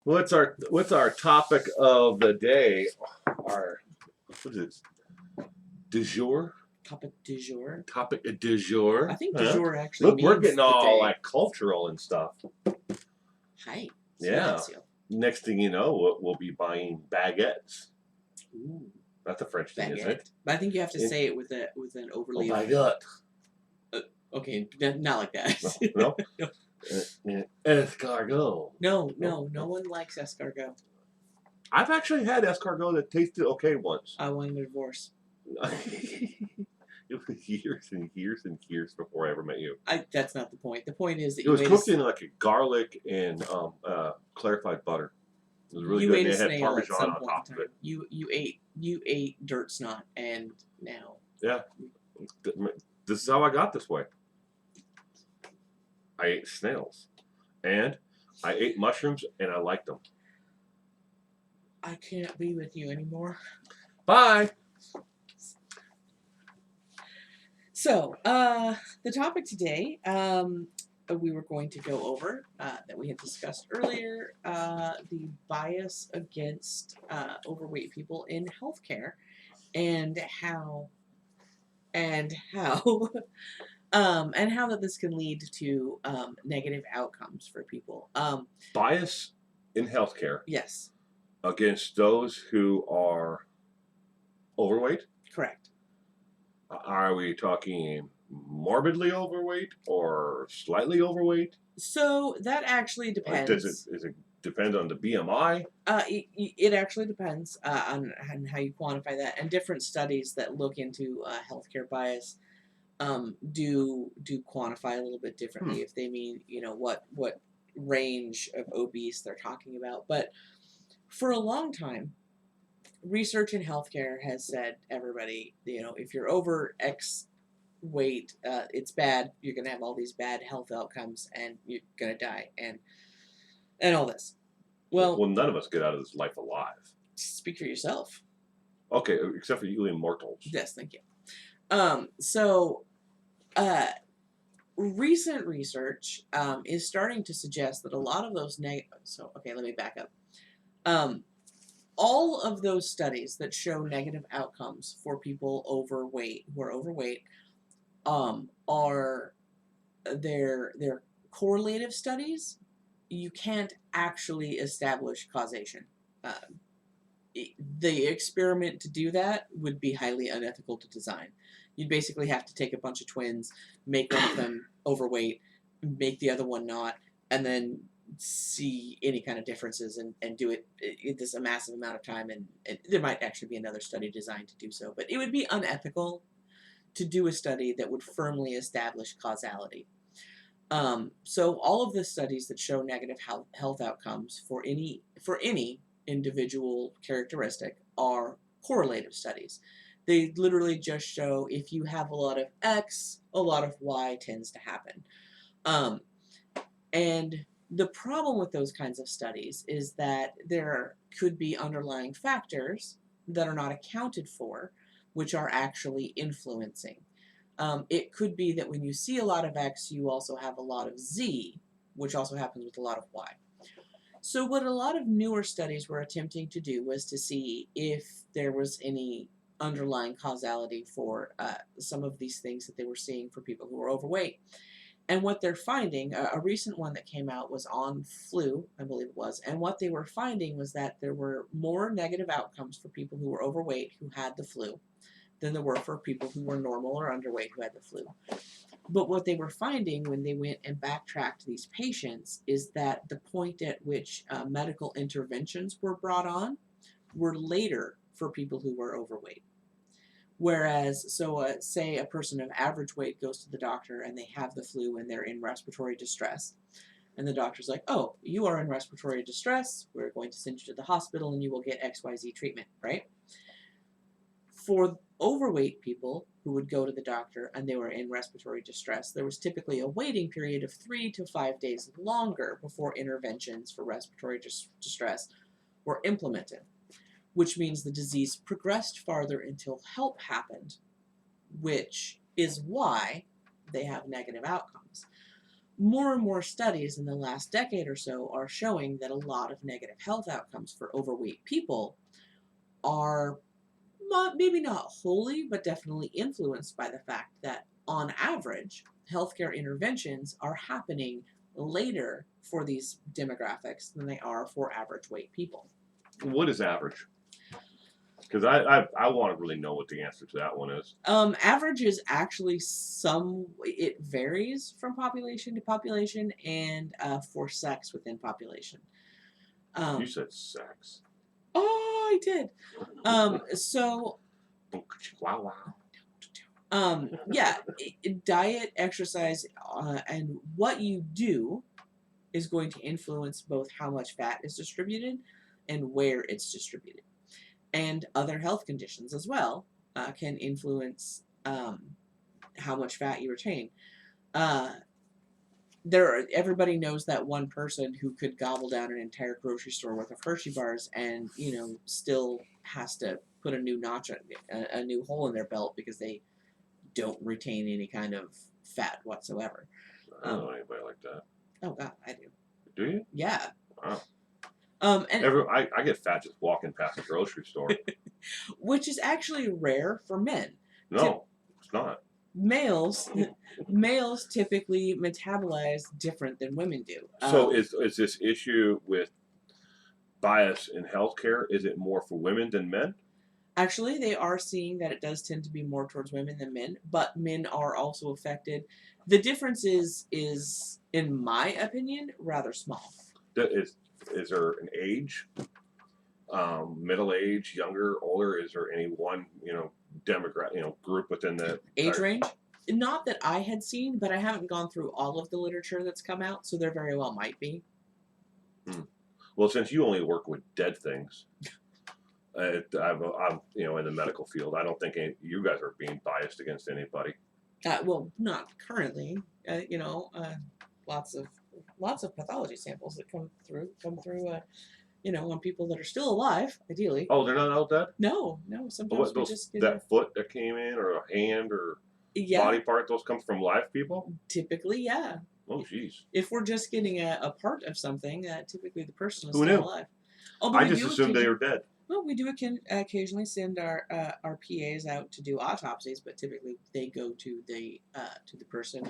What's our topic of the day? Our what is it? Du jour? Topic du jour. Topic du jour. I think du jour actually Look, means we're getting the all day. like cultural and stuff. Hi. Yeah. Silencio. Next thing you know, we'll be buying baguettes. Ooh, That's a French thing, isn't it? baguette. But I think you have to say it with an Oh, overly. baguette. Okay, not like that. No. Escargot. No, one likes escargot. I've actually had escargot that tasted okay once. I wanted a divorce. It was years and years and years before I ever met you. That's not the point. The point is that It was cooked in like a garlic and clarified butter. It was really you good. ate And a it had snail at Parmesan some on point top in of time. it. You ate dirt snot, and now. Yeah. This is how I got this way. I ate snails. And I ate mushrooms, and I liked them. I can't be with you anymore. Bye. So, the topic today, we were going to go over that we had discussed earlier, the bias against overweight people in healthcare, and how and how that this can lead to negative outcomes for people. Bias in healthcare Yes, against those who are overweight. correct. Are we talking morbidly overweight or slightly overweight? So that actually depends. Does it depend on the BMI? It actually depends on how you quantify that, and different studies that look into healthcare bias do quantify a little bit differently if they mean what range of obese they're talking about. But for a long time, research in healthcare has said everybody, if you're over X weight, it's bad. You're gonna have all these bad health outcomes, and you're gonna die, and all this. Well, none of us get out of this life alive. Speak for yourself. Okay, except for you immortals. Yes, thank you. So, recent research is starting to suggest that a lot of those okay, let me back up. All of those studies that show negative outcomes for people who are overweight, are they're correlative studies. You can't actually establish causation. The experiment to do that would be highly unethical to design. You'd basically have to take a bunch of twins, make one of them overweight, make the other one not, and then see any kind of differences and do it this a massive amount of time, and there might actually be another study designed to do so, but it would be unethical to do a study that would firmly establish causality. So all of the studies that show negative health outcomes for any individual characteristic are correlative studies. They literally just show if you have a lot of X, a lot of Y tends to happen. And the problem with those kinds of studies is that there could be underlying factors that are not accounted for, which are actually influencing. It could be that when you see a lot of X, you also have a lot of Z, which also happens with a lot of Y. So what a lot of newer studies were attempting to do was to see if there was any underlying causality for some of these things that they were seeing for people who were overweight. And what they're finding, a recent one that came out was on flu, I believe it was, and what they were finding was that there were more negative outcomes for people who were overweight who had the flu than there were for people who were normal or underweight who had the flu. But what they were finding when they went and backtracked these patients is that the point at which medical interventions were brought on were later for people who were overweight. Whereas, say a person of average weight goes to the doctor and they have the flu and they're in respiratory distress. And the doctor's like, oh, you are in respiratory distress. We're going to send you to the hospital and you will get XYZ treatment, right? For overweight people who would go to the doctor and they were in respiratory distress, there was typically a waiting period of 3 to 5 days longer before interventions for respiratory distress were implemented, which means the disease progressed farther until help happened, which is why they have negative outcomes. more and more studies in the last decade or so are showing that a lot of negative health outcomes for overweight people are maybe not wholly, but definitely influenced by the fact that on average, healthcare interventions are happening later for these demographics than they are for average weight people. What is average? Because I want to really know what the answer to that one is. Average is actually it varies from population to population and for sex within population. You said sex. Oh, I did. So, wow. Yeah, diet, exercise, and what you do is going to influence both how much fat is distributed and where it's distributed. And other health conditions as well can influence how much fat you retain. Everybody knows that one person who could gobble down an entire grocery store worth of Hershey bars and still has to put a new new hole in their belt because they don't retain any kind of fat whatsoever. I don't know anybody like that. Oh God, I do. Do you? Yeah. Wow. And I get fat just walking past the grocery store. which is actually rare for men. No, it's not. Males typically metabolize different than women do. So is this issue with bias in healthcare? Is it more for women than men? Actually, they are seeing that it does tend to be more towards women than men, but men are also affected. The difference is in my opinion, rather small. Is there an age, middle age, younger, older? Is there any one demographic group within the age range? Not that I had seen, but I haven't gone through all of the literature that's come out, so there very well might be. Well, since you only work with dead things, I'm in the medical field. I don't think you guys are being biased against anybody. Well, not currently. Lots of pathology samples that come through. On people that are still alive, ideally. Oh, they're not all dead? No. Sometimes we just get that foot that came in, or a hand, or body part. Those come from live people. Typically, yeah. Oh, jeez. If we're just getting a part of something, typically the person is Who still knew? alive. I just assumed they were dead. Well, we do occasionally send our PAs out to do autopsies, but typically they go to the person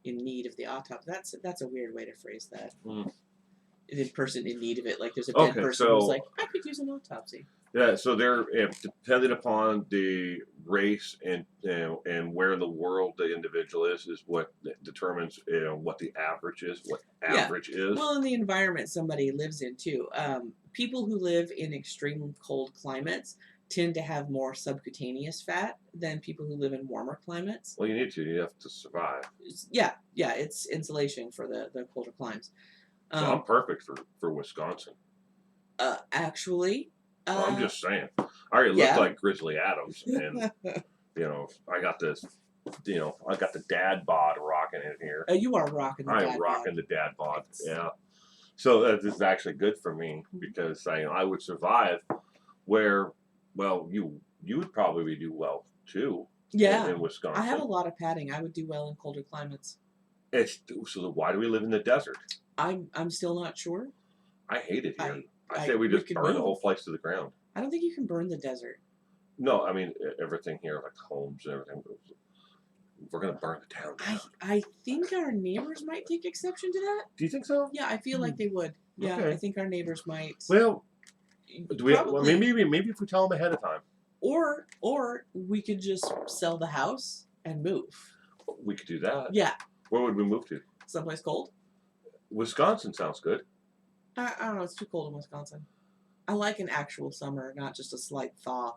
in need of the autopsy. That's a weird way to phrase that. The person in need of it, like there's a dead person who's like, I could use an autopsy. Yeah, so they're depending upon the race and where in the world the individual is what determines what the average is, what average is. Well, in the environment somebody lives in too. People who live in extreme cold climates tend to have more subcutaneous fat than people who live in warmer climates. Well, you have to survive. Yeah, it's insulation for the colder climes. So I'm perfect for Wisconsin. Actually. Well, I'm just saying. I already look like Grizzly Adams, and I got this. I got the dad bod rocking in here. You are rocking the dad bod. I am rocking the dad bod. Yeah. So this is actually good for me because I would survive where, well, you would probably do well too. Yeah. In Wisconsin. I have a lot of padding. I would do well in colder climates. So why do we live in the desert? I'm still not sure. I hate it here. I say we just burn the whole place to the ground. I don't think you can burn the desert. No, I mean everything here, like homes and everything. We're gonna burn the town down. I think our neighbors might take exception to that. Do you think so? Yeah, I feel like they would. Yeah, okay. I think our neighbors might. Well, maybe if we tell them ahead of time. Or we could just sell the house and move. We could do that. Yeah. Where would we move to? Someplace cold. Wisconsin sounds good. I don't know. It's too cold in Wisconsin. I like an actual summer, not just a slight thaw.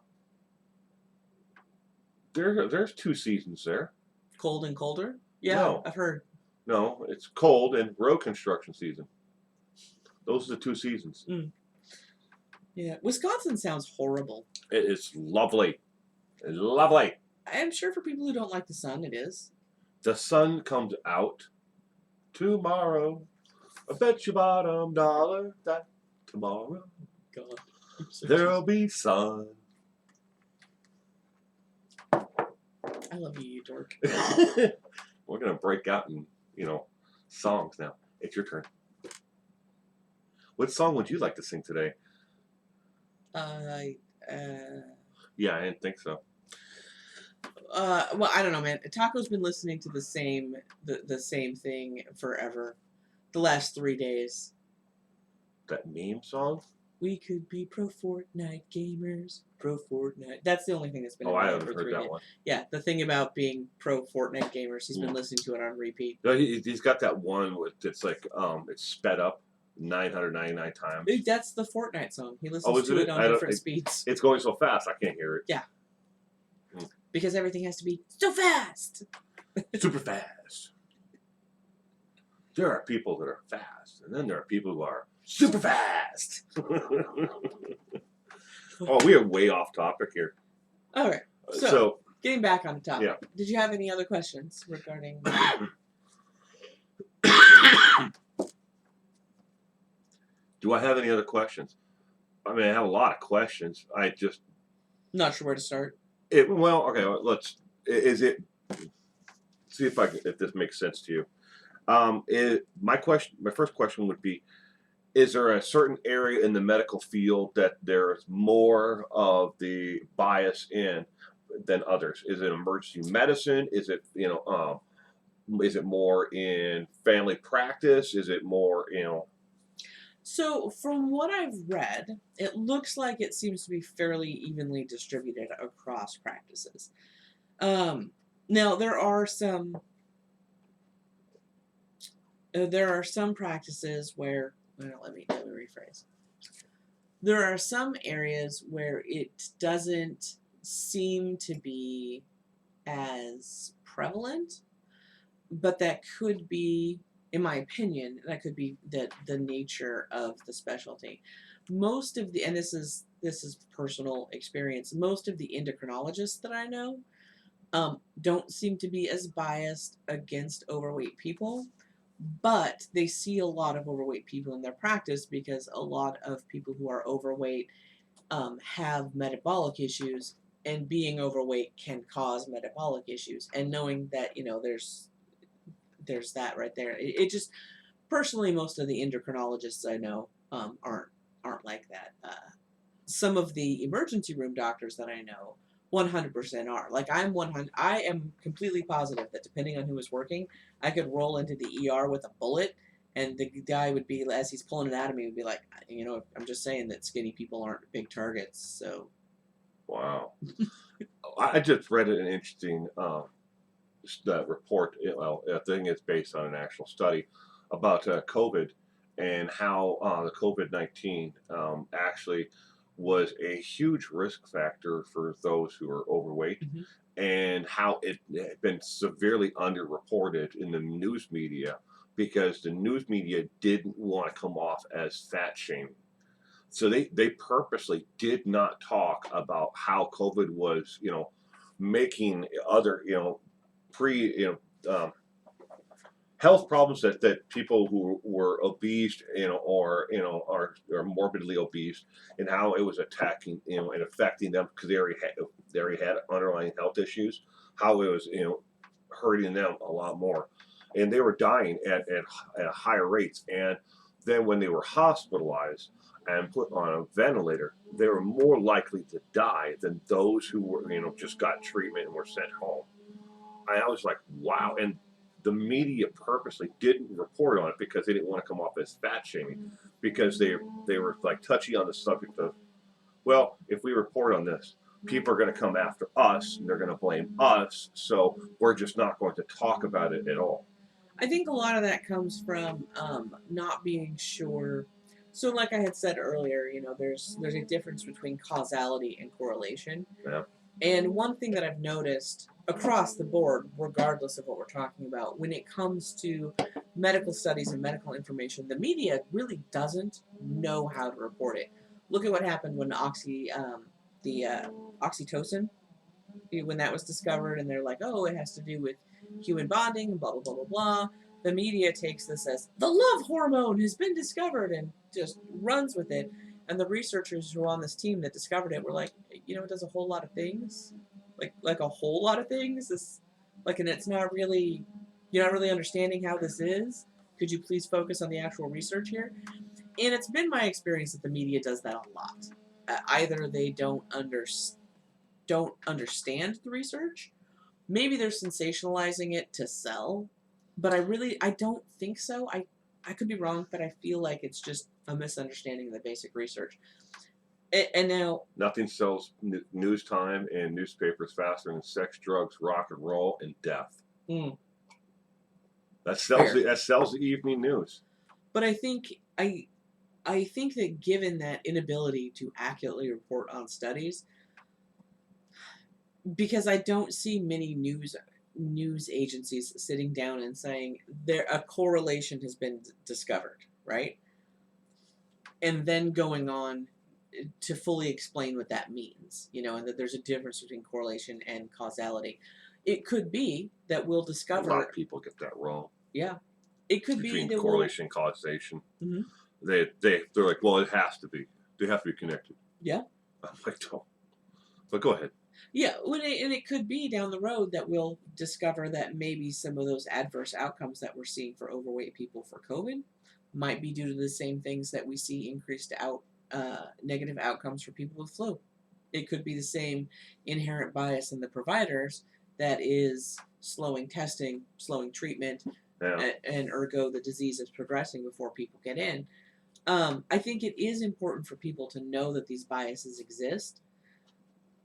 There's 2 seasons there. Cold and colder? Yeah, no. I've heard. No, it's cold and road construction season. Those are the 2 seasons. Yeah, Wisconsin sounds horrible. It is lovely. It's lovely. I'm sure for people who don't like the sun, it is. The sun comes out tomorrow. I bet you bottom dollar that tomorrow there'll be sun. I love you, dork. We're gonna break out and songs now. It's your turn. What song would you like to sing today? Yeah, I didn't think so. Well, I don't know, man. Taco's been listening to the same thing forever. The last 3 days. That meme song? We could be pro Fortnite gamers. Pro Fortnite. That's the only thing that's been. Oh, I haven't heard that one. Yeah, the thing about being pro Fortnite gamers. He's been listening to it on repeat. No, he's got that one with it's like it's sped up 999 times. That's the Fortnite song. He listens to it on different speeds. It's going so fast, I can't hear it. Yeah. Because everything has to be so fast. Super fast. There are people that are fast, and then there are people who are super fast. Oh, we are way off topic here. All right. So getting back on the topic. Yeah. Did you have any other questions regarding? Do I have any other questions? I mean, I have a lot of questions. I just not sure where to start. Well, okay. Let's. Is it? See if this makes sense to you. My first question would be: is there a certain area in the medical field that there's more of the bias in than others? Is it emergency medicine? Is it is it more in family practice? Is it more So from what I've read, it looks like it seems to be fairly evenly distributed across practices. Now there are some practices where, well, let me rephrase. There are some areas where it doesn't seem to be as prevalent, but that could be, in my opinion, that could be the nature of the specialty. Most of the, and this is personal experience, most of the endocrinologists that I know don't seem to be as biased against overweight people, but they see a lot of overweight people in their practice because a lot of people who are overweight have metabolic issues, and being overweight can cause metabolic issues. And knowing that, there's that right there. It just, personally, most of the endocrinologists I know aren't like that. Some of the emergency room doctors that I know 100% are. Like I am completely positive that depending on who is working, I could roll into the ER with a bullet, and the guy would be, as he's pulling it out of me, would be like, I'm just saying that skinny people aren't big targets. So. Wow. I just read an interesting report. I think it's based on an actual study about COVID and how the COVID-19 actually was a huge risk factor for those who are overweight, and how it had been severely underreported in the news media because the news media didn't want to come off as fat shaming. So they purposely did not talk about how COVID was, making other, health problems that people who were obese, or are morbidly obese, and how it was attacking, and affecting them because they already had underlying health issues, how it was, hurting them a lot more, and they were dying at higher rates. And then when they were hospitalized and put on a ventilator, they were more likely to die than those who were, just got treatment and were sent home. I was like, wow. And the media purposely didn't report on it because they didn't want to come off as fat shaming, because they were like touchy on the subject of, well, if we report on this, people are going to come after us and they're going to blame us, so we're just not going to talk about it at all. I think a lot of that comes from not being sure. So like I had said earlier, there's a difference between causality and correlation. Yeah. And one thing that I've noticed across the board, regardless of what we're talking about, when it comes to medical studies and medical information, the media really doesn't know how to report it. Look at what happened when oxytocin, when that was discovered, and they're like, oh, it has to do with human bonding and blah, blah, blah, blah, blah. The media takes this as the love hormone has been discovered and just runs with it. And the researchers who were on this team that discovered it were like, it does a whole lot of things. Like a whole lot of things. And it's not really, you're not really understanding how this is. Could you please focus on the actual research here? And it's been my experience that the media does that a lot. Either they don't understand the research, maybe they're sensationalizing it to sell, but I don't think so. I could be wrong, but I feel like it's just a misunderstanding of the basic research. And now, Nothing sells news time and newspapers faster than sex, drugs, rock and roll, and death. mm, That sells fair. that sells the evening news. But I think that given that inability to accurately report on studies, because I don't see many news agencies sitting down and saying there a correlation has been discovered, right? And then going on to fully explain what that means, and that there's a difference between correlation and causality. It could be that we'll A discover. lot of people get that wrong. Yeah, it could Between be that correlation and causation. Mm-hmm. They're like, well, it has to be. They have to be connected. Yeah. I'm like, no. But go ahead. Yeah, and it could be down the road that we'll discover that maybe some of those adverse outcomes that we're seeing for overweight people for COVID might be due to the same things that we see increased negative outcomes for people with flu. It could be the same inherent bias in the providers that is slowing testing, slowing treatment, Yeah. and ergo the disease is progressing before people get in. I think it is important for people to know that these biases exist,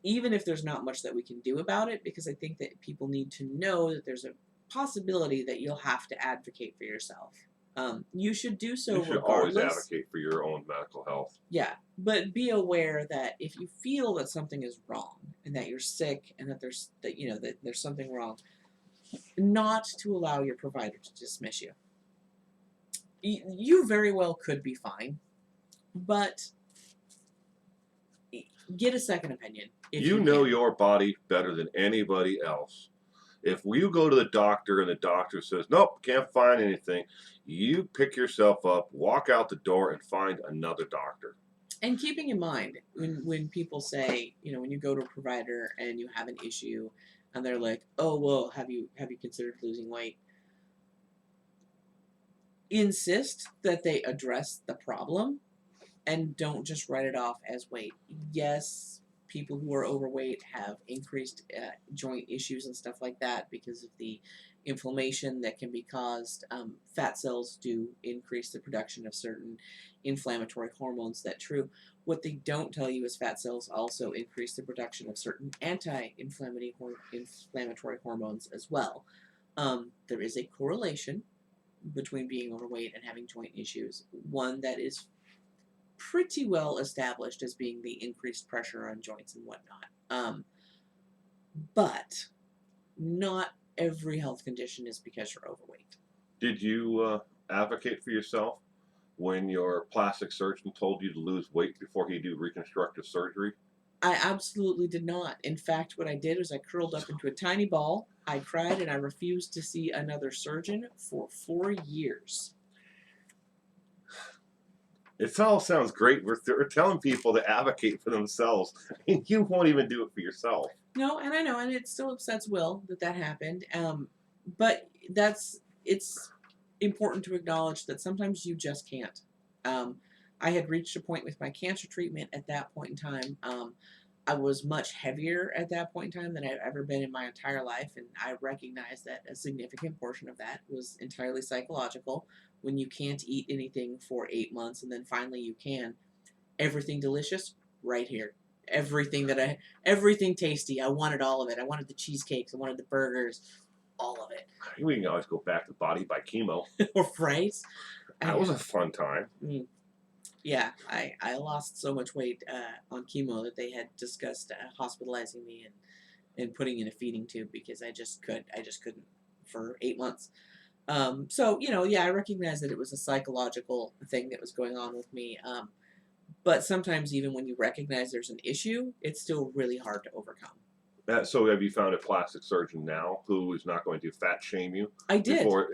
even if there's not much that we can do about it, because I think that people need to know that there's a possibility that you'll have to advocate for yourself. You should do so You should regardless. always advocate for your own medical health. Yeah, but be aware that if you feel that something is wrong and that you're sick and that there's something wrong, not to allow your provider to dismiss you. You very well could be fine, but get a second opinion. If You know can. your body better than anybody else. If you go to the doctor and the doctor says, nope, can't find anything, you pick yourself up, walk out the door, and find another doctor. And keeping in mind, when people say, when you go to a provider and you have an issue, and they're like, "Oh, well, have you considered losing weight?" Insist that they address the problem, and don't just write it off as weight. Yes, people who are overweight have increased joint issues and stuff like that because of the inflammation that can be caused. Fat cells do increase the production of certain inflammatory hormones. That's true. What they don't tell you is fat cells also increase the production of certain anti-inflammatory hormones as well. There is a correlation between being overweight and having joint issues. One that is pretty well established as being the increased pressure on joints and whatnot. But not every health condition is because you're overweight. Did you advocate for yourself when your plastic surgeon told you to lose weight before he did reconstructive surgery? I absolutely did not. In fact, what I did was I curled up into a tiny ball, I cried, and I refused to see another surgeon for 4 years. It all sounds great. We're telling people to advocate for themselves, and you won't even do it for yourself. No, and I know, and it still upsets Will that happened. But it's important to acknowledge that sometimes you just can't. I had reached a point with my cancer treatment at that point in time. I was much heavier at that point in time than I've ever been in my entire life, and I recognized that a significant portion of that was entirely psychological. When you can't eat anything for 8 months and then finally you can, everything delicious, right here. Everything tasty. I wanted all of it. I wanted the cheesecakes. I wanted the burgers, all of it. We can always go back to Body by Chemo. Right? That was a fun time. Yeah, I lost so much weight on chemo that they had discussed hospitalizing me and putting in a feeding tube because I just couldn't for 8 months. So, I recognize that it was a psychological thing that was going on with me. But sometimes even when you recognize there's an issue, it's still really hard to overcome. So have you found a plastic surgeon now who is not going to fat shame you? I did. Before,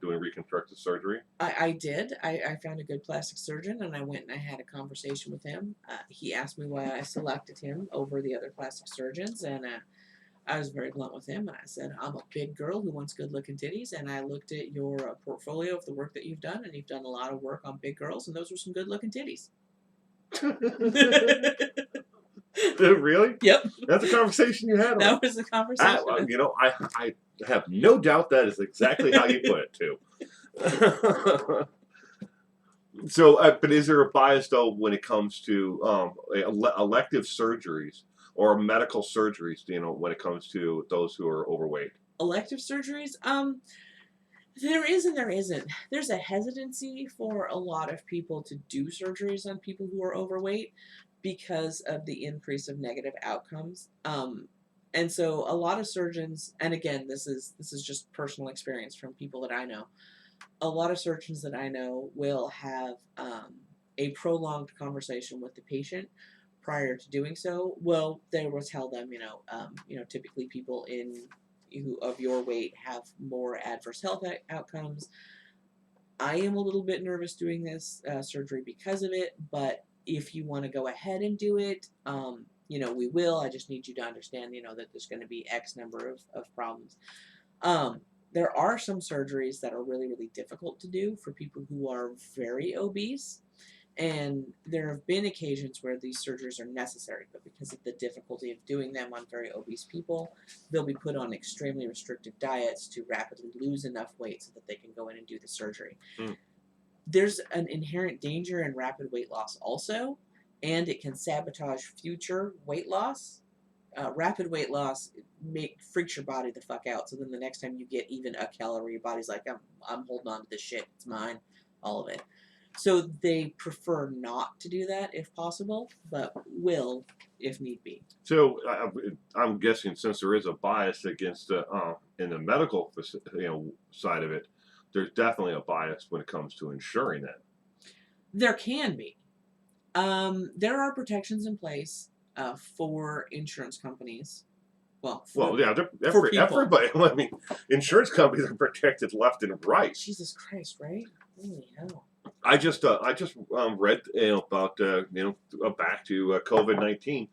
doing reconstructive surgery? I did. I found a good plastic surgeon, and I went and I had a conversation with him. He asked me why I selected him over the other plastic surgeons, and I was very blunt with him, and I said, I'm a big girl who wants good-looking titties, and I looked at your portfolio of the work that you've done, and you've done a lot of work on big girls, and those were some good-looking titties. Really? Yep. That's a conversation you had. That was the conversation. I have no doubt that is exactly how you put it too. So, but is there a bias though when it comes to elective surgeries or medical surgeries? When it comes to those who are overweight. Elective surgeries? There is and there isn't. There's a hesitancy for a lot of people to do surgeries on people who are overweight because of the increase of negative outcomes. And so a lot of surgeons, and again, this is just personal experience from people that I know. A lot of surgeons that I know will have a prolonged conversation with the patient prior to doing so. Well, they will tell them, typically people who of your weight have more adverse health outcomes. I am a little bit nervous doing this surgery because of it, but if you want to go ahead and do it, we will. I just need you to understand, that there's going to be X number of problems. There are some surgeries that are really, really difficult to do for people who are very obese. And there have been occasions where these surgeries are necessary, but because of the difficulty of doing them on very obese people, they'll be put on extremely restrictive diets to rapidly lose enough weight so that they can go in and do the surgery. Mm. There's an inherent danger in rapid weight loss also, and it can sabotage future weight loss. Rapid weight loss freaks your body the fuck out. So then the next time you get even a calorie, your body's like, I'm holding on to this shit. It's mine, all of it. So they prefer not to do that if possible, but will if need be. So I'm guessing since there is a bias against in the medical side of it, there's definitely a bias when it comes to insuring that. There can be. There are protections in place for insurance companies. Everybody. I mean, insurance companies are protected left and right. Jesus Christ, right? Holy hell. I just read about back to COVID-19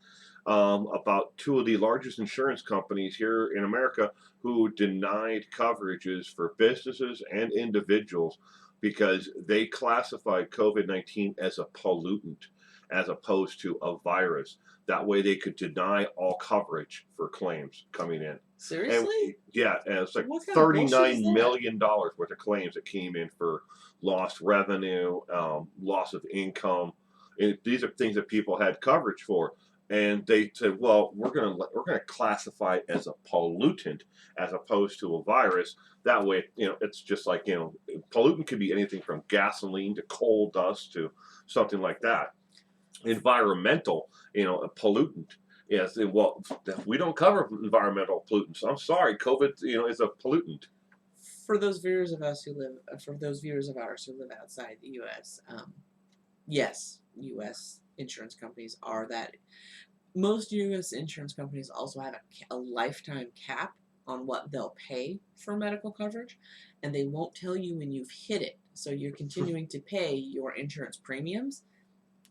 about two of the largest insurance companies here in America who denied coverages for businesses and individuals because they classified COVID-19 as a pollutant as opposed to a virus. That way they could deny all coverage for claims coming in. Seriously? And it's like $39 million worth of claims that came in for lost revenue, loss of income. And these are things that people had coverage for. And they said, well, we're gonna classify it as a pollutant as opposed to a virus. That way, it's just like, pollutant could be anything from gasoline to coal dust to something like that. Environmental, a pollutant. Yes, well, we don't cover environmental pollutants. I'm sorry, COVID, is a pollutant. For those viewers of ours who live outside the U.S., yes, U.S. insurance companies are that. Most U.S. insurance companies also have a lifetime cap on what they'll pay for medical coverage, and they won't tell you when you've hit it. So you're continuing to pay your insurance premiums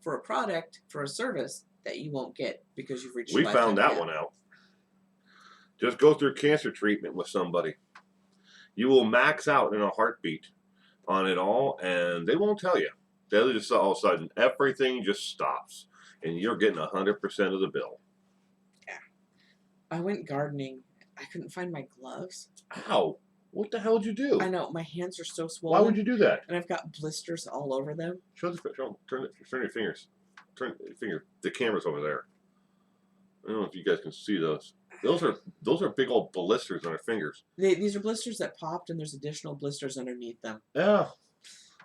for a product, for a service that you won't get because you've reached. We found that one out. Just go through cancer treatment with somebody. You will max out in a heartbeat on it all, and they won't tell you. They'll just all of a sudden everything just stops, and you're getting 100% of the bill. Yeah. I went gardening. I couldn't find my gloves. Ow! What the hell did you do? I know, my hands are so swollen. Why would you do that? And I've got blisters all over them. Turn your fingers. Turn your finger. The camera's over there. I don't know if you guys can see those. Those are big old blisters on our fingers. These are blisters that popped, and there's additional blisters underneath them. Yeah.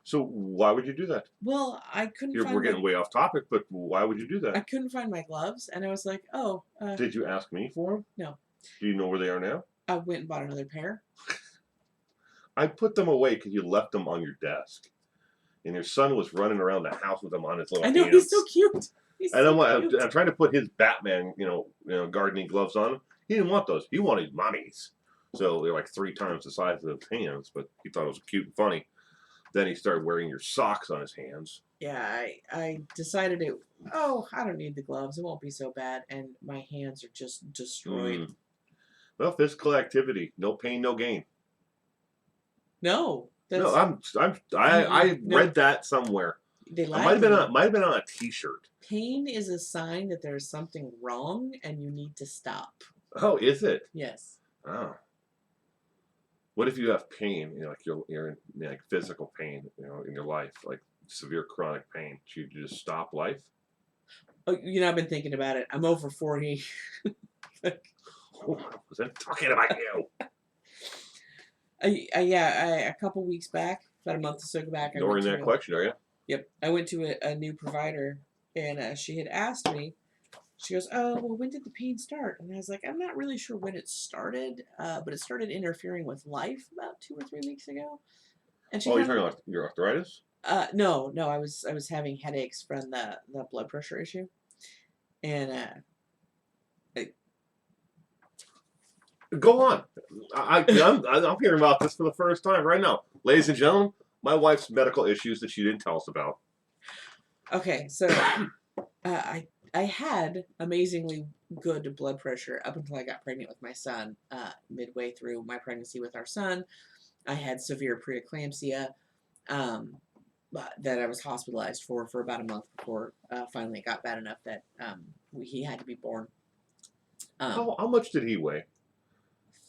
So why would you do that? Well, I couldn't. We're getting way off topic, but why would you do that? I couldn't find my gloves, and I was like, "Oh." Did you ask me for them? No. Do you know where they are now? I went and bought another pair. I put them away because you left them on your desk, and your son was running around the house with them on his little hands. I know, he's so cute. I'm trying to put his Batman, gardening gloves on him. He didn't want those. He wanted mommy's. So they're like 3 times the size of his hands, but he thought it was cute and funny. Then he started wearing your socks on his hands. Yeah, I decided I don't need the gloves. It won't be so bad. And my hands are just destroyed. Well, physical activity, no pain, no gain. No, No, that's I no. read that somewhere. They It might lied have to been me. on a T-shirt. Pain is a sign that there's something wrong and you need to stop. Oh, is it? Yes. Oh. What if you have pain? You know, like you're in like physical pain, you know, in your life, like severe chronic pain. Should you just stop life? Oh, you know, I've been thinking about it. I'm over 40. Oh, I wasn't talking about you. A couple weeks back, about a month or so back, I went Ignoring that to question, are you? yep, I went to a new provider, and she had asked me. She goes, "Oh, well, when did the pain start?" And I was like, "I'm not really sure when it started, but it started interfering with life about 2 or 3 weeks ago." And she Oh, you're kind talking of, about your arthritis? no, I was having headaches from the blood pressure issue, and I, Go on. I'm hearing about this for the first time right now, ladies and gentlemen. My wife's medical issues that she didn't tell us about. okay, so I had amazingly good blood pressure up until I got pregnant with my son. Midway through my pregnancy with our son, I had severe preeclampsia um, that I was hospitalized for about a month before finally it got bad enough that he had to be born. How much did he weigh?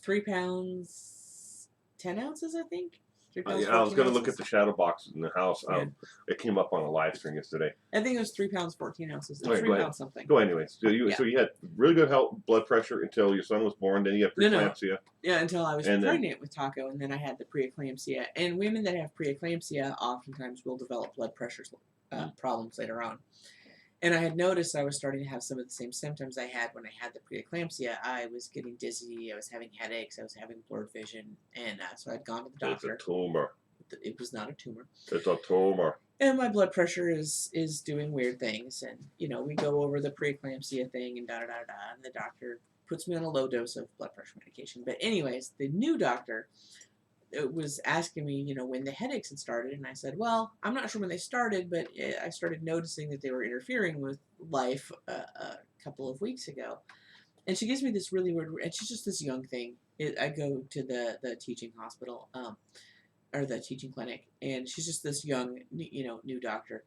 3 pounds 10 ounces, I think. 3 pounds Yeah, I was 14 going to look at ounces. the shadow box in the house. Yeah, It came up on a live stream yesterday. I think it was 3 pounds 14 ounces. All right, Three go ahead. pounds something. Go anyways. Yeah. So you had really good health blood pressure until your son was born. Then you had No, no. preeclampsia. Yeah, until I was And then pregnant with Taco, and then I had the preeclampsia. And women that have preeclampsia oftentimes will develop blood pressure problems later on. And I had noticed I was starting to have some of the same symptoms I had when I had the preeclampsia. I was getting dizzy, I was having headaches, I was having blurred vision, and so I'd gone to the doctor. it's a tumor. It was not a tumor. It's a tumor. And my blood pressure is doing weird things, and we go over the preeclampsia thing and da da da da, and the doctor puts me on a low dose of blood pressure medication. But anyways, the new doctor was asking me, when the headaches had started, and I said, well, I'm not sure when they started, but I started noticing that they were interfering with life a couple of weeks ago. And she gives me this really weird, and she's just this young thing. I go to the teaching hospital, or the teaching clinic, and she's just this young, new doctor.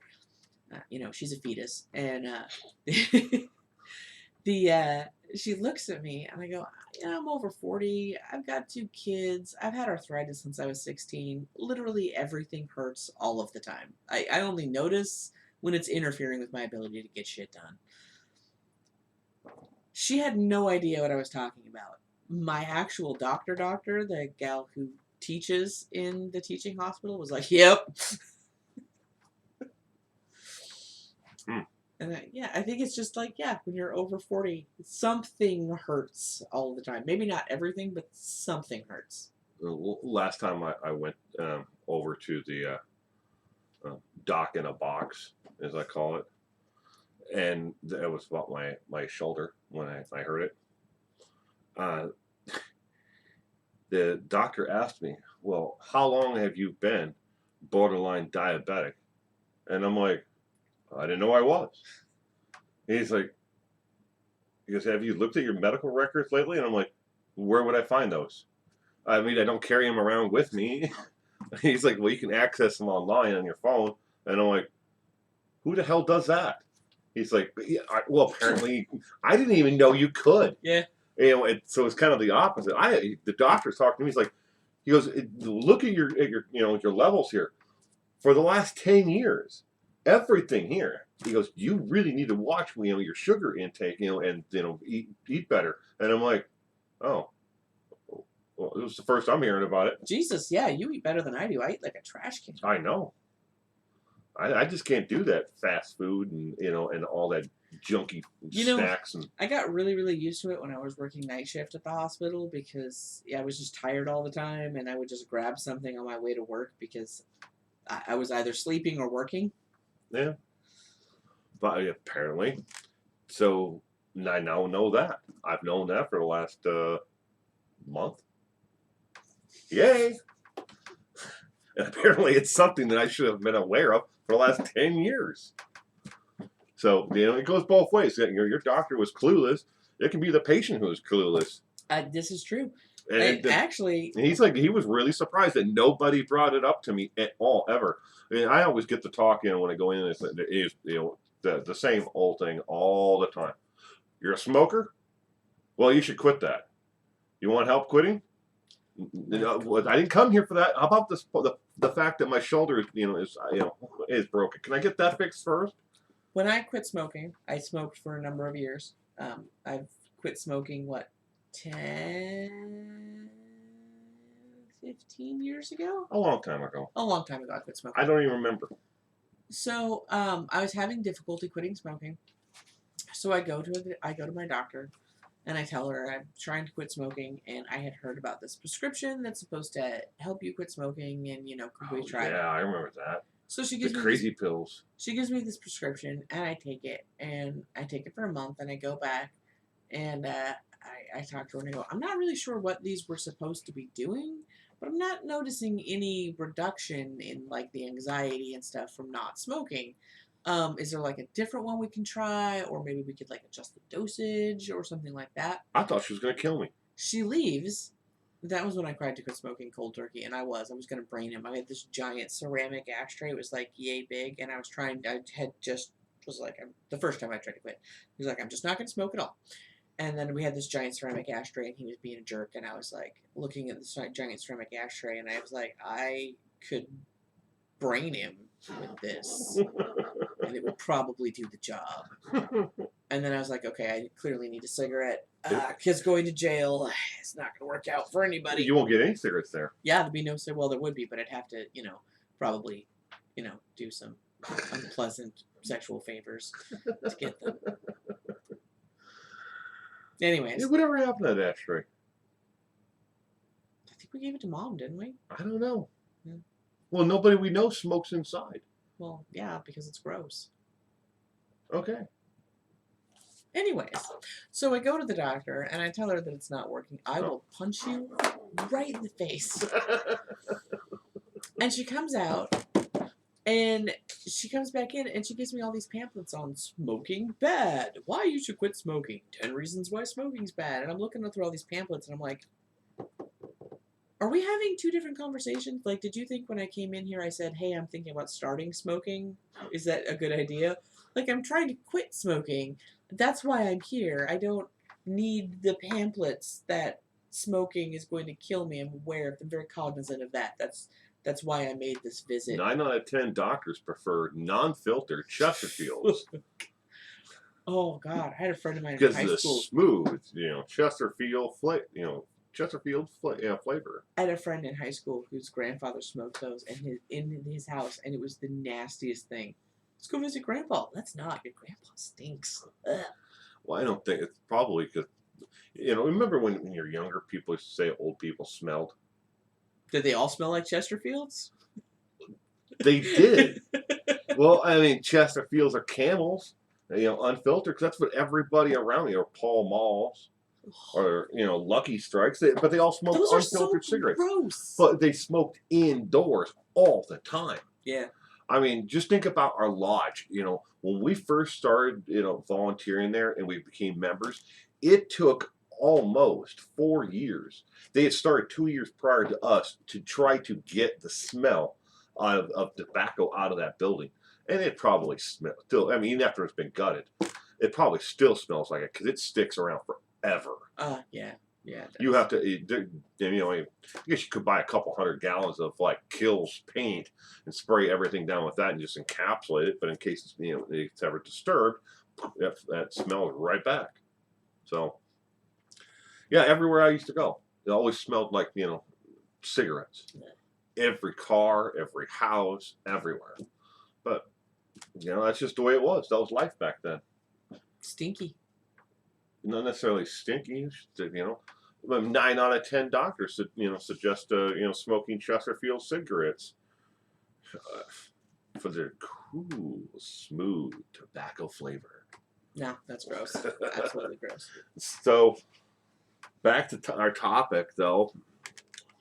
She's a fetus, and she looks at me, and I go, I'm over 40. I've got 2 kids. I've had arthritis since I was 16. Literally everything hurts all of the time. I only notice when it's interfering with my ability to get shit done. She had no idea what I was talking about. My actual doctor, the gal who teaches in the teaching hospital, was like, yep. And I think it's just like, when you're over 40, something hurts all the time. Maybe not everything, but something hurts. Last time I went over to the doc in a box, as I call it, and it was about my shoulder when I heard it. The doctor asked me, well, how long have you been borderline diabetic? And I'm like, I didn't know I was. He's like, he goes, have you looked at your medical records lately? And I'm like, where would I find those? I mean, I don't carry them around with me. He's like, well, you can access them online on your phone. And I'm like, who the hell does that? He's like, well, apparently, I didn't even know you could. Yeah. So it's kind of the opposite. The doctor's talking to me. He goes, look at your your levels here. For the last 10 years, everything here. He goes, you really need to watch your sugar intake, and eat better. And I'm like, oh, well, it was the first I'm hearing about it. Jesus, yeah, you eat better than I do. I eat like a trash can. I know. I just can't do that fast food and and all that junky snacks. And I got really, really used to it when I was working night shift at the hospital because I was just tired all the time, and I would just grab something on my way to work because I was either sleeping or working. Yeah. But apparently, so I now know that. I've known that for the last month. Yay! And apparently, it's something that I should have been aware of for the last 10 years. So it goes both ways. Your doctor was clueless. It can be the patient who is clueless. This is true. And Actually, he's like, he was really surprised that nobody brought it up to me at all, ever. And I always get to talk, when I go in, it is, the same old thing all the time. You're a smoker? Well, you should quit that. You want help quitting? Well, I didn't come here for that. How about this? The fact that my shoulder, is broken. Can I get that fixed first? when I quit smoking, I smoked for a number of years. I've quit smoking, 10, 15 years ago? A long time ago. A long time ago, I quit smoking. I don't even remember. So I was having difficulty quitting smoking. So I go to my doctor, and I tell her I'm trying to quit smoking, and I had heard about this prescription that's supposed to help you quit smoking, and could we try it? Yeah, I remember that. So she The gives me crazy pills. She gives me this prescription, and I take it, for a month, and I go back, and I talk to her, and I go, I'm not really sure what these were supposed to be doing, but I'm not noticing any reduction in like the anxiety and stuff from not smoking. Is there like a different one we can try, or maybe we could like adjust the dosage or something like that? I thought she was gonna kill me. She leaves. That was when I cried to quit smoking cold turkey, and I was going to brain him. I had this giant ceramic ashtray. It was like yay big, and I was like, the first time I tried to quit, he was like, I'm just not going to smoke at all. And then we had this giant ceramic ashtray, and he was being a jerk, and I was like looking at this giant ceramic ashtray, and I was like, I could brain him with this, and it would probably do the job. And then I was like, okay, I clearly need a cigarette. Kids going to jail, it's not going to work out for anybody. You won't get any cigarettes there. Yeah, there'd be no cigarette. Well, there would be, but I'd have to, probably, do some unpleasant sexual favors to get them. Anyways. Yeah, whatever happened to that ashtray? I think we gave it to Mom, didn't we? I don't know. Yeah. Well, nobody we know smokes inside. Well, yeah, because it's gross. Okay. Anyways, so I go to the doctor, and I tell her that it's not working. I will punch you right in the face. And she comes out, and she comes back in, and she gives me all these pamphlets on smoking bad. Why you should quit smoking. 10 reasons why smoking's bad. And I'm looking through all these pamphlets, and I'm like, are we having two different conversations? Like, did you think when I came in here I said, hey, I'm thinking about starting smoking? Is that a good idea? Like, I'm trying to quit smoking. That's why I'm here. I don't need the pamphlets that smoking is going to kill me. I'm aware of. I'm very cognizant of that. That's why I made this visit. 9 out of 10 doctors prefer non-filtered Chesterfields. Oh God, I had a friend of mine in Because high the school. smooth, Chesterfield flavor. I had a friend in high school whose grandfather smoked those, and in his house, and it was the nastiest thing. Let's go visit Grandpa. Let's not. Your grandpa stinks. Ugh. Well, I don't think it's probably because, remember when you're younger, people used to say old people smelled? Did they all smell like Chesterfields? They did. Well, I mean, Chesterfields are Camels, unfiltered, because that's what everybody around me, or Pall Malls, or, Lucky Strikes, but they all smoked Those are unfiltered so cigarettes. gross. But they smoked indoors all the time. Yeah. I mean, just think about our lodge. When we first started, volunteering there and we became members, it took almost 4 years. They had started 2 years prior to us to try to get the smell of tobacco out of that building. And it probably smells still, I mean, even after it's been gutted, it probably still smells like it because it sticks around forever. Yeah. Yeah. You have to, I guess you could buy a couple 100 gallons of like Kills paint and spray everything down with that and just encapsulate it. But in case it's ever disturbed, that smells right back. So, yeah, everywhere I used to go, it always smelled like cigarettes. Every car, every house, everywhere. But that's just the way it was. That was life back then. Stinky. Not necessarily stinky, 9 out of 10 doctors suggest smoking Chesterfield cigarettes for their cool, smooth tobacco flavor. No, that's gross. Absolutely gross. So, back to our topic though.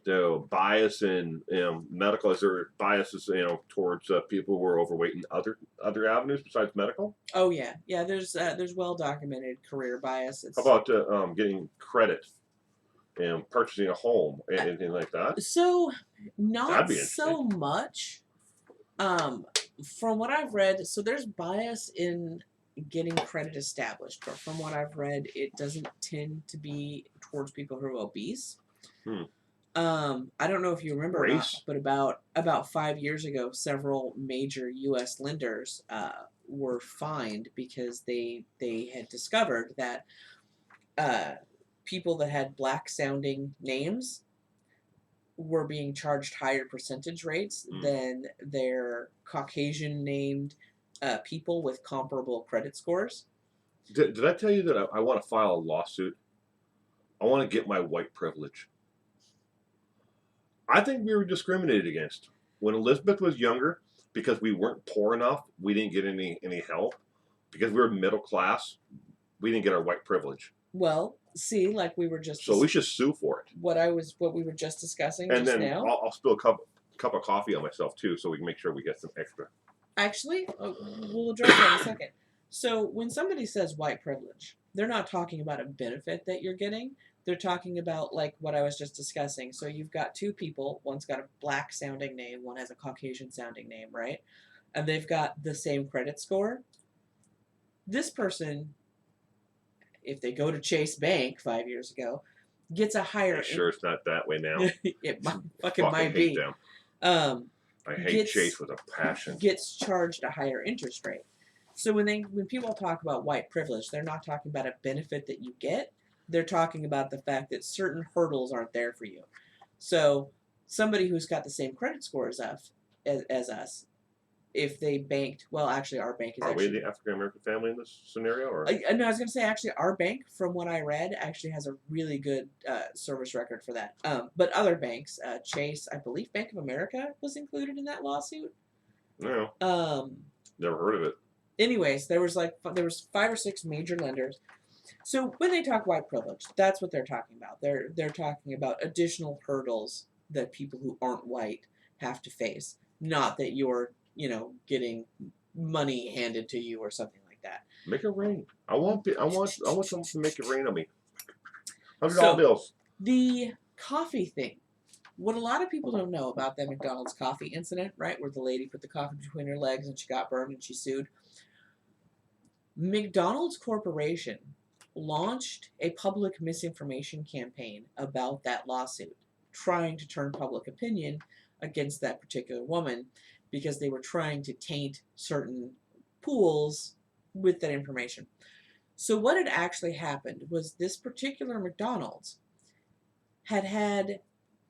The bias in medical, is there biases towards people who are overweight in other avenues besides medical? Oh yeah. There's well documented career bias. How about getting credit and purchasing a home and anything like that? So, That'd not be interesting. so much. Um, from what I've read, so there's bias in getting credit established, but from what I've read, it doesn't tend to be towards people who are obese. Hmm. I don't know if you remember or not, Race? but about 5 years ago, several major U.S. lenders were fined because they had discovered that people that had black sounding names were being charged higher percentage rates Hmm. than their Caucasian named people with comparable credit scores. Did I tell you that I want to file a lawsuit? I want to get my white privilege. I think we were discriminated against when Elizabeth was younger because we weren't poor enough. We didn't get any help because we were middle class. We didn't get our white privilege. Well, see, like we were just So we should sue for it. what we were just discussing And just then now. I'll spill a cup of coffee on myself too, so we can make sure we get some extra. Actually, we'll address that in a second. So when somebody says white privilege, they're not talking about a benefit that you're getting. They're talking about like what I was just discussing. So you've got two people. One's got a black sounding name. One has a Caucasian sounding name, right? And they've got the same credit score. This person, if they go to Chase Bank 5 years ago, gets a higher. Sure, it's not that way now. It fucking might be. Them. I hate Chase with a passion. Gets charged a higher interest rate. So when people talk about white privilege, they're not talking about a benefit that you get. They're talking about the fact that certain hurdles aren't there for you. So somebody who's got the same credit score as us, if they banked, well, actually, our bank is. Are we the African American family in this scenario? Or? No, I was going to say, actually, our bank, from what I read, actually has a really good service record for that. But other banks, Chase, I believe Bank of America was included in that lawsuit. No. Never heard of it. Anyways, there was 5 or 6 major lenders. So when they talk white privilege, that's what they're talking about. They're talking about additional hurdles that people who aren't white have to face. Not that you're, getting money handed to you or something like that. Make it rain. I want someone to make it rain on me. $100 bills. The coffee thing. What a lot of people don't know about that McDonald's coffee incident, right, where the lady put the coffee between her legs and she got burned and she sued. McDonald's Corporation launched a public misinformation campaign about that lawsuit, trying to turn public opinion against that particular woman because they were trying to taint certain pools with that information. So what had actually happened was this particular McDonald's had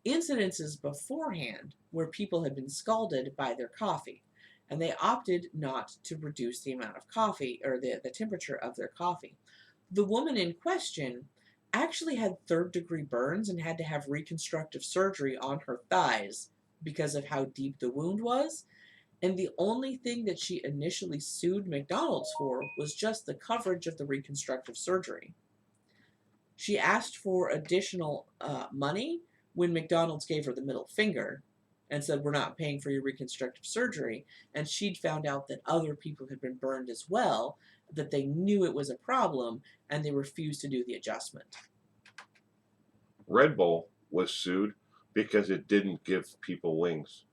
incidences beforehand where people had been scalded by their coffee, and they opted not to reduce the amount of coffee or the temperature of their coffee. The woman in question actually had third-degree burns and had to have reconstructive surgery on her thighs because of how deep the wound was. And the only thing that she initially sued McDonald's for was just the coverage of the reconstructive surgery. She asked for additional money when McDonald's gave her the middle finger and said, we're not paying for your reconstructive surgery. And she'd found out that other people had been burned as well, that they knew it was a problem, and they refused to do the adjustment. Red Bull was sued because it didn't give people wings.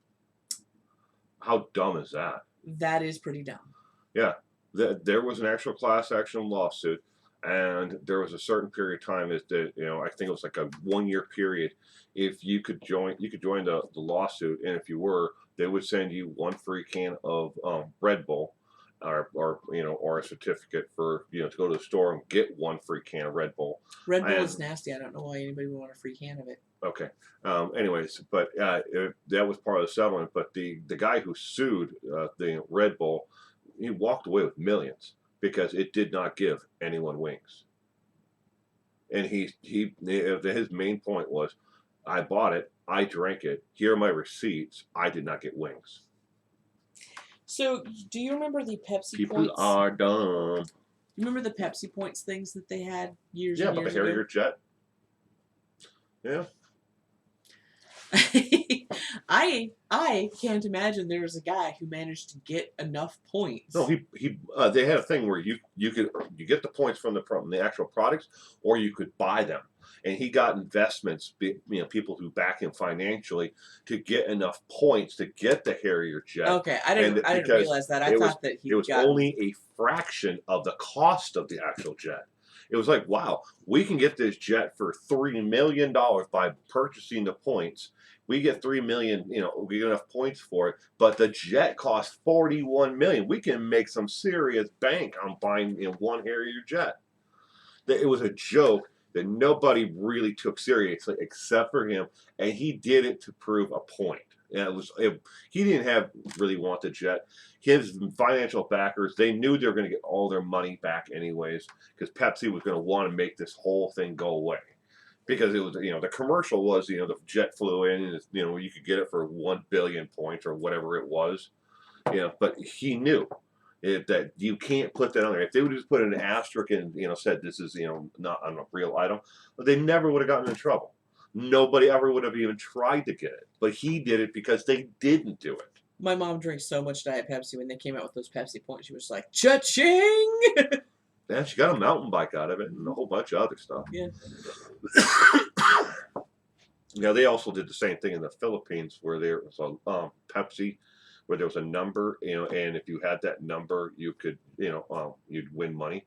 How dumb is that? That is pretty dumb. Yeah. There was an actual class action lawsuit, and there was a certain period of time that I think it was like a 1-year period. If you could join the lawsuit, and if you were, they would send you 1 free can of Red Bull, or a certificate for to go to the store and get 1 free can of Red Bull. Red Bull is nasty. I don't know why anybody would want a free can of it. Okay. Anyways, but that was part of the settlement. But the guy who sued the Red Bull, he walked away with millions because it did not give anyone wings. And his main point was, I bought it, I drank it. Here are my receipts. I did not get wings. So, do you remember the Pepsi People Points? are dumb. Remember the Pepsi Points things that they had years and years ago? Yeah, but the Harrier jet. Yeah. I can't imagine there was a guy who managed to get enough points. No, they had a thing where you get the points from the actual products, or you could buy them. and he got investments, people who back him financially to get enough points to get the Harrier jet. Okay, I didn't realize that. I thought that it was only a fraction of the cost of the actual jet. It was like, wow, we can get this jet for $3 million by purchasing the points. We get 3 million, we get enough points for it, but the jet costs 41 million. We can make some serious bank on buying one Harrier jet. It was a joke that nobody really took seriously except for him, and he did it to prove a point. And he didn't really want the jet. His financial backers, they knew they were going to get all their money back anyways, because Pepsi was going to want to make this whole thing go away. Because it was, the commercial was, the jet flew in, and you could get it for 1 billion points or whatever it was. But he knew that you can't put that on there. If they would just put an asterisk and said this is not a real item, they never would have gotten in trouble. Nobody ever would have even tried to get it. But he did it because they didn't do it. My mom drinks so much Diet Pepsi. When they came out with those Pepsi points, she was like, cha-ching! Yeah, she got a mountain bike out of it and a whole bunch of other stuff. Yeah. They also did the same thing in the Philippines, where there was a Pepsi, where there was a number, and if you had that number, you could, you'd win money.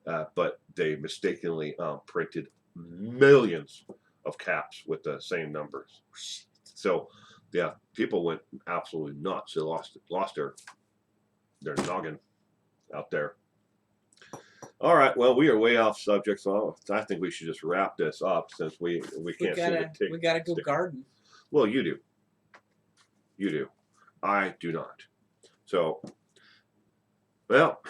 But they mistakenly printed millions of caps with the same numbers. So, yeah, people went absolutely nuts. They lost their noggin out there. All right, well, we are way off subject, so I think we should just wrap this up since we can't seem to take. We gotta go garden. Well, you do. You do. I do not. So, well,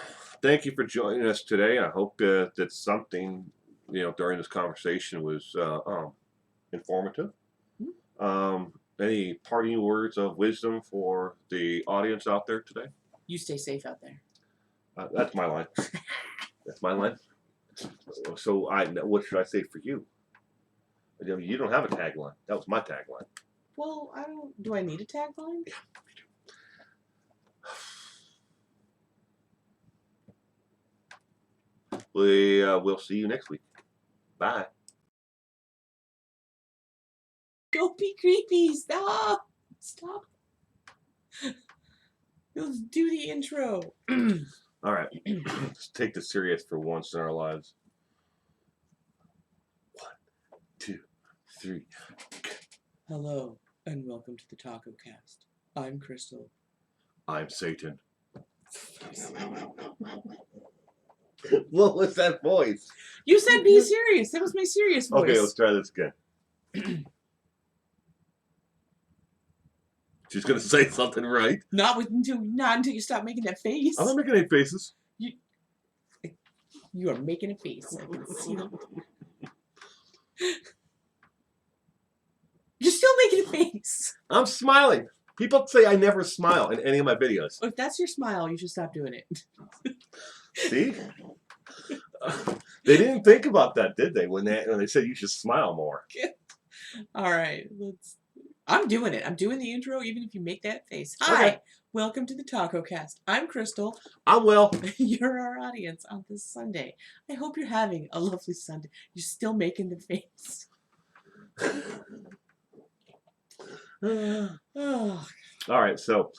thank you for joining us today. I hope that something during this conversation was informative. Any parting words of wisdom for the audience out there today? You stay safe out there. That's my line. That's my line. So what should I say for you? You don't have a tagline. That was my tagline. Well, I don't. Do I need a tagline? Yeah, you do. We'll see you next week. Bye. Don't be creepy. Stop. Stop. Let's do the intro. All right. Let's take this serious for once in our lives. 1, 2, 3. Hello, and welcome to the Taco Cast. I'm Crystal. I'm Satan. What was that voice? You said be serious. That was my serious voice. Okay, let's try this again. She's gonna say something right. Not until you stop making that face. I'm not making any faces. You are making a face. I can see them. You're still making a face. I'm smiling. People say I never smile in any of my videos. If that's your smile, you should stop doing it. See? They didn't think about that, did they? When they said you should smile more. All right, I'm doing it. I'm doing the intro, even if you make that face. Hi, okay. Welcome to the Taco Cast. I'm Crystal. I'm Will. You're our audience on this Sunday. I hope you're having a lovely Sunday. You're still making the face. Oh. All right, so